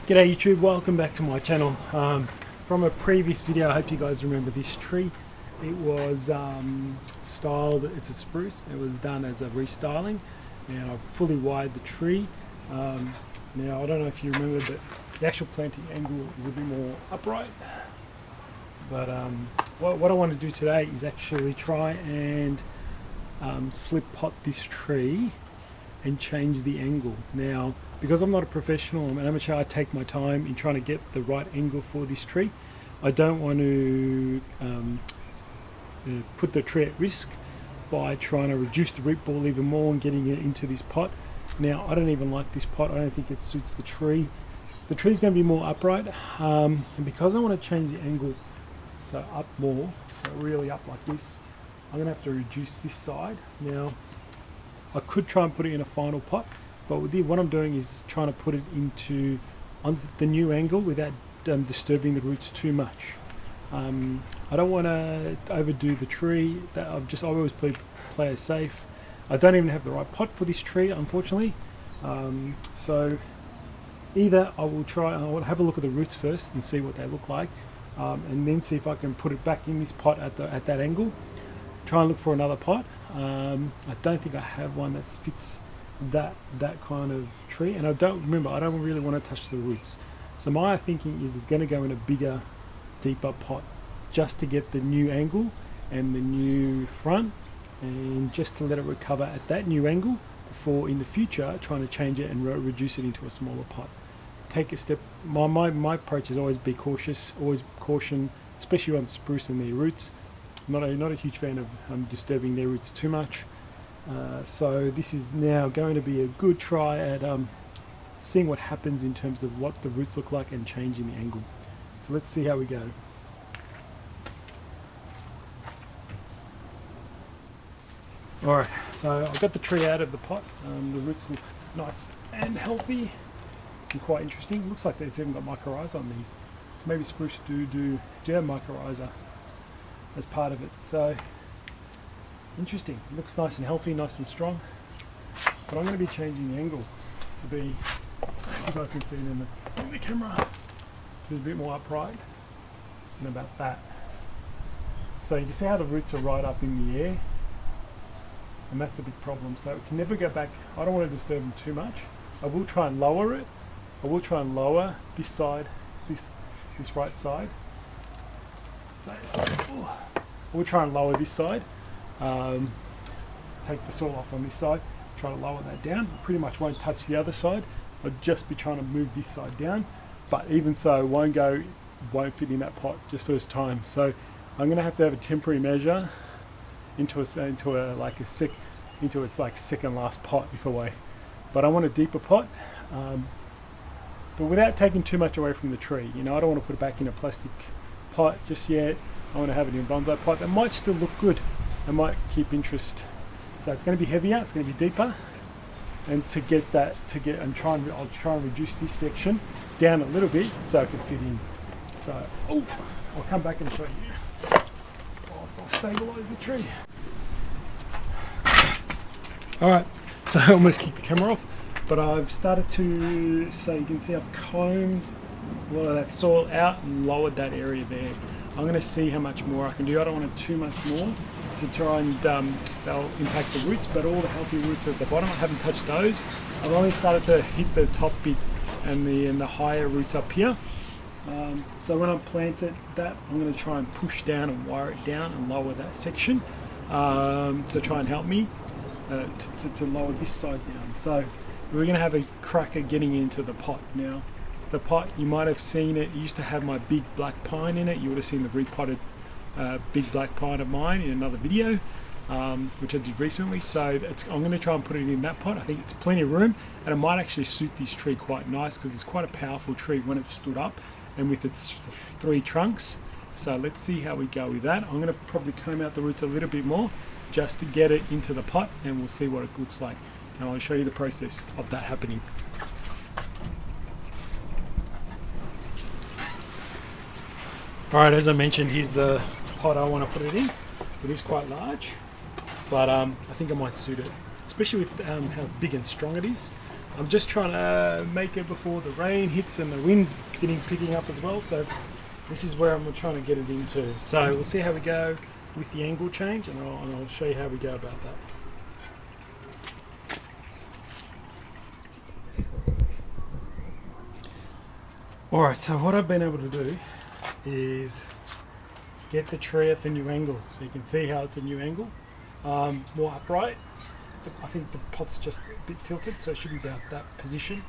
G'day YouTube, welcome back to my channel. From a previous video, I hope you guys remember this tree. It was styled, it's a spruce, it was done as a restyling. Now I've fully wired the tree. Now I don't know if you remember, but the actual planting angle is a bit more upright. But what I want to do today is actually try and slip pot this tree and change the angle. Now, because I'm not a professional, I'm an amateur, I take my time in trying to get the right angle for this tree. I don't want to put the tree at risk by trying to reduce the root ball even more and getting it into this pot. Now, I don't even like this pot. I don't think it suits the tree. The tree's going to be more upright, and because I want to change the angle so up more, so really up like this, I'm going to have to reduce this side. Now, I could try and put it in a final pot, but what I'm doing is trying to put it into on the new angle without disturbing the roots too much. I don't want to overdo the tree. I always play it safe. I don't even have the right pot for this tree, unfortunately. So either I will have a look at the roots first and see what they look like, and then see if I can put it back in this pot at that angle. Try and look for another pot. I don't think I have one that fits that kind of tree, and I don't really want to touch the roots. So my thinking is it's going to go in a bigger, deeper pot just to get the new angle and the new front, and just to let it recover at that new angle before in the future trying to change it and reduce it into a smaller pot. Take a step. My approach is always be cautious, always caution, especially on spruce and their roots. Not a huge fan of disturbing their roots too much. So this is now going to be a good try at seeing what happens in terms of what the roots look like and changing the angle. So let's see how we go. Alright, so I've got the tree out of the pot. The roots look nice and healthy and quite interesting. It looks like it's even got mycorrhiza on these. So maybe spruce do have mycorrhiza as part of it. So interesting. It looks nice and healthy, nice and strong. But I'm going to be changing the angle to be, you guys can see it in the camera, to be a bit more upright and about that. So you can see how the roots are right up in the air, and that's a big problem. So it can never go back. I don't want to disturb them too much. I will try and lower it. I will try and lower this side, this right side. So we'll try and lower this side, take the soil off on this side, try to lower that down. I pretty much won't touch the other side. I'll just be trying to move this side down, but even so won't fit in that pot just first time. So I'm going to have a temporary measure into its like second last pot if away. But I want a deeper pot, but without taking too much away from the tree. You know, I don't want to put it back in a plastic pot just yet. I want to have it in a bonsai pot that might still look good and might keep interest. So it's going to be heavier, it's going to be deeper, and I'll try and reduce this section down a little bit so it can fit in. So I'll come back and show you whilst I'll stabilize the tree. Alright, so I almost kicked the camera off, but I've started to, so you can see I've combed a lot of that soil out and lowered that area there. I'm going to see how much more I can do. I don't want too much more to try and they'll impact the roots, but all the healthy roots are at the bottom. I haven't touched those. I've only started to hit the top bit and the higher roots up here. So when I plant it, I'm going to try and push down and wire it down and lower that section to try and help me to lower this side down. So we're going to have a crack at getting into the pot now. The pot, you might have seen it used to have my big black pine in it. You would have seen the repotted big black pine of mine in another video, which I did recently. So I'm going to try and put it in that pot. I think it's plenty of room, and it might actually suit this tree quite nice because it's quite a powerful tree when it's stood up and with its 3 trunks. So let's see how we go with that. I'm going to probably comb out the roots a little bit more just to get it into the pot, and we'll see what it looks like. And I'll show you the process of that happening. Alright, as I mentioned, here's the pot I want to put it in. It is quite large, but I think I might suit it, especially with how big and strong it is. I'm just trying to make it before the rain hits and the wind's picking up as well. So this is where I'm trying to get it into. So we'll see how we go with the angle change, and I'll show you how we go about that. Alright, so what I've been able to do is get the tree at the new angle. So you can see how it's a new angle, more upright. I think the pot's just a bit tilted, so it should be about that position.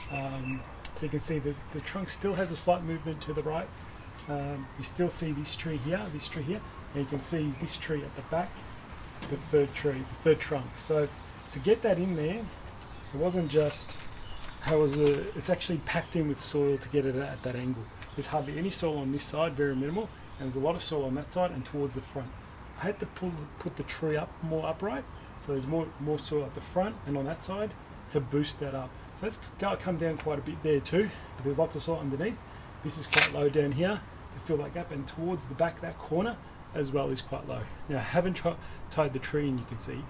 So you can see the trunk still has a slight movement to the right. You still see this tree here, and you can see this tree at the back, the third trunk. So to get that in there, it wasn't just, it's actually packed in with soil to get it at that angle. There's hardly any soil on this side, very minimal, and there's a lot of soil on that side and towards the front. I had to put the tree up more upright, so there's more soil at the front and on that side to boost that up. So that's got to come down quite a bit there too, but there's lots of soil underneath. This is quite low down here to fill that gap, and towards the back, that corner as well is quite low. Now I haven't tied the tree in, you can see,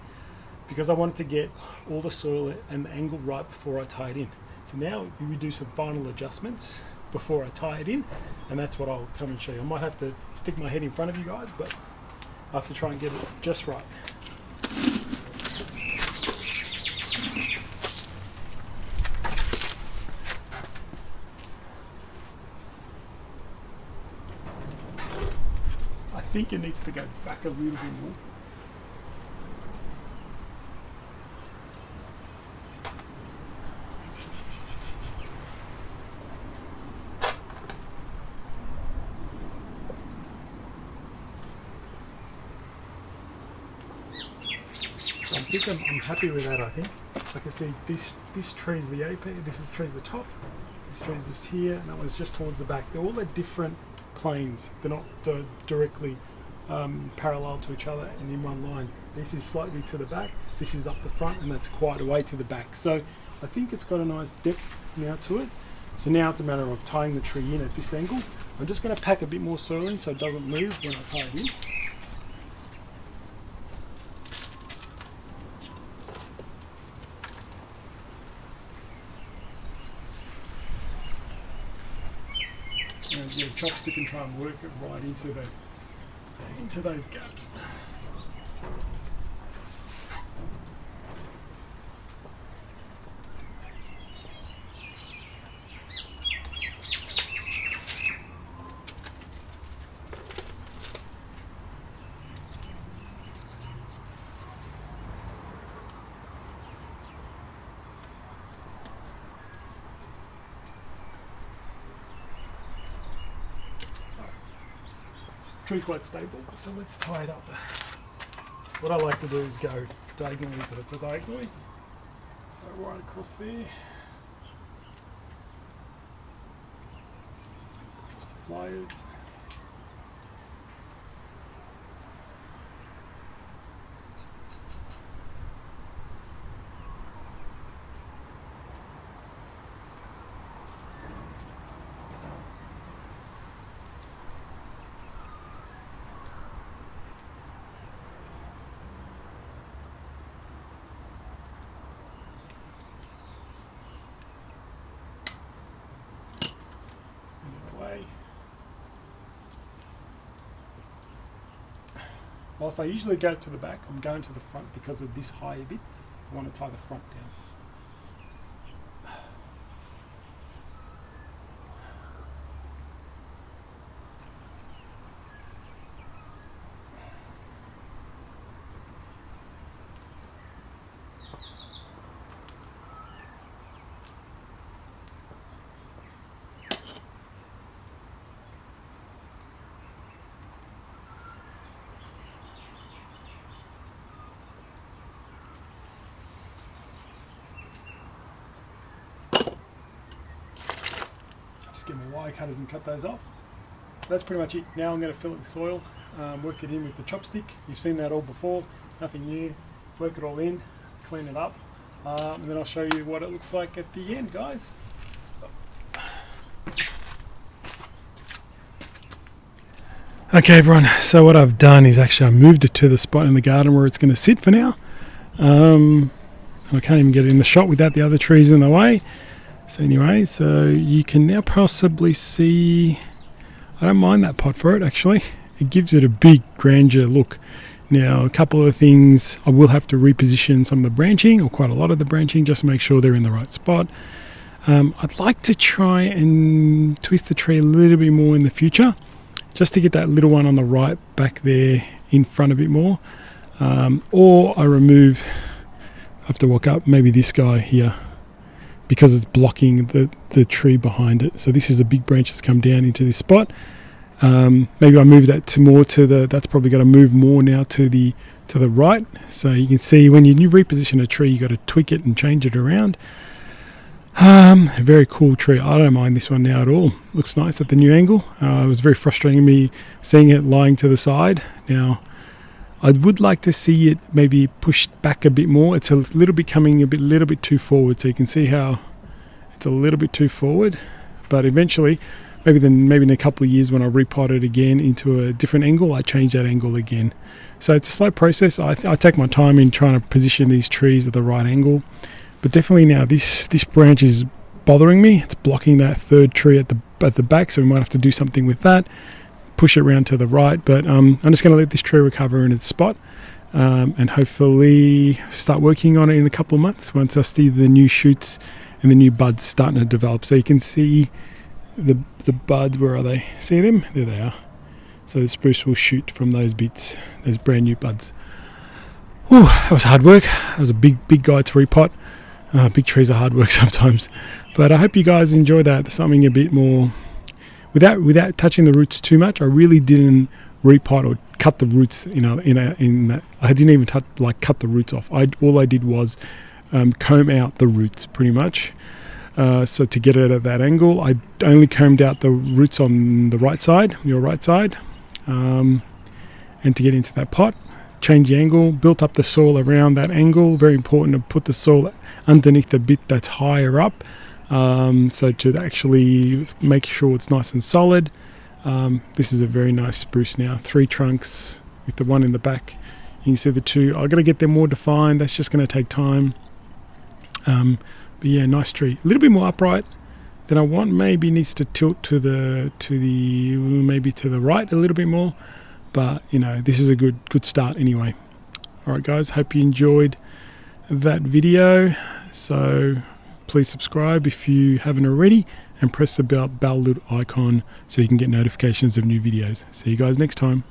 because I wanted to get all the soil and the angle right before I tie it in. So now we do some final adjustments before I tie it in, and that's what I'll come and show you. I might have to stick my head in front of you guys, but I have to try and get it just right. I think it needs to go back a little bit more. So I think I'm happy with that. I think I can see this tree is the apex, this tree's the top, this tree's just here, and that one's just towards the back. They're all at different planes. They're not directly parallel to each other and in one line. This is slightly to the back, this is up the front, and that's quite a way to the back. So I think it's got a nice depth now to it. So now it's a matter of tying the tree in at this angle. I'm just going to pack a bit more soil in so it doesn't move when I tie it in. And yeah, chopstick and try and work it right into those gaps. Tree's quite stable, so let's tie it up. What I like to do is go diagonally to diagonally. So right across there. Just the pliers. Whilst I usually go to the back, I'm going to the front because of this high bit. I want to tie the front down. Get my wire cutters and cut those off. That's pretty much it. Now I'm going to fill it with soil, work it in with the chopstick. You've seen that all before, nothing new. Work it all in, clean it up, and then I'll show you what it looks like at the end, guys. Okay everyone, so what I've done is actually I moved it to the spot in the garden where it's going to sit for now. and I can't even get it in the shot without the other trees in the way. So anyway, so you can now possibly see, I don't mind that pot for it actually. It gives it a big grandeur look. Now a couple of things, I will have to reposition some of the branching, or quite a lot of the branching, just to make sure they're in the right spot. I'd like to try and twist the tree a little bit more in the future, just to get that little one on the right back there in front a bit more. Or I have to walk up maybe this guy here, because it's blocking the tree behind it. So this is a big branch that's come down into this spot. Maybe I move that that's probably got to move more now to the right. So you can see when you reposition a tree, you got to tweak it and change it around. A very cool tree. I don't mind this one now at all. Looks nice at the new angle. It was very frustrating me seeing it lying to the side. Now I would like to see it maybe pushed back a bit more. It's a little bit coming little bit too forward, so you can see how it's a little bit too forward. But eventually, maybe in a couple of years when I repot it again into a different angle, I change that angle again. So it's a slow process. I take my time in trying to position these trees at the right angle. But definitely now this branch is bothering me. It's blocking that third tree at the back, so we might have to do something with that. Push it around to the right, but I'm just going to let this tree recover in its spot, and hopefully start working on it in a couple of months once I see the new shoots and the new buds starting to develop. So you can see the buds. Where are they? See them? There they are. So the spruce will shoot from those bits, those brand new buds. Whew, that was hard work. That was a big guy to repot. Big trees are hard work sometimes, but I hope you guys enjoy that. Something a bit more without touching the roots too much. I really didn't repot or cut the roots. In that, I didn't even cut the roots off. All I did was comb out the roots pretty much. So to get it at that angle, I only combed out the roots on the right side, your right side, and to get into that pot, change the angle, built up the soil around that angle. Very important to put the soil underneath the bit that's higher up, so to actually make sure it's nice and solid. This is a very nice spruce now, 3 trunks with the one in the back. You can see the 2. I've got to get them more defined. That's just going to take time. But yeah, nice tree. A little bit more upright than I want. Maybe needs to tilt to the right a little bit more. But this is a good start anyway. All right, guys. Hope you enjoyed that video. So please subscribe if you haven't already, and press the bell icon so you can get notifications of new videos. See you guys next time.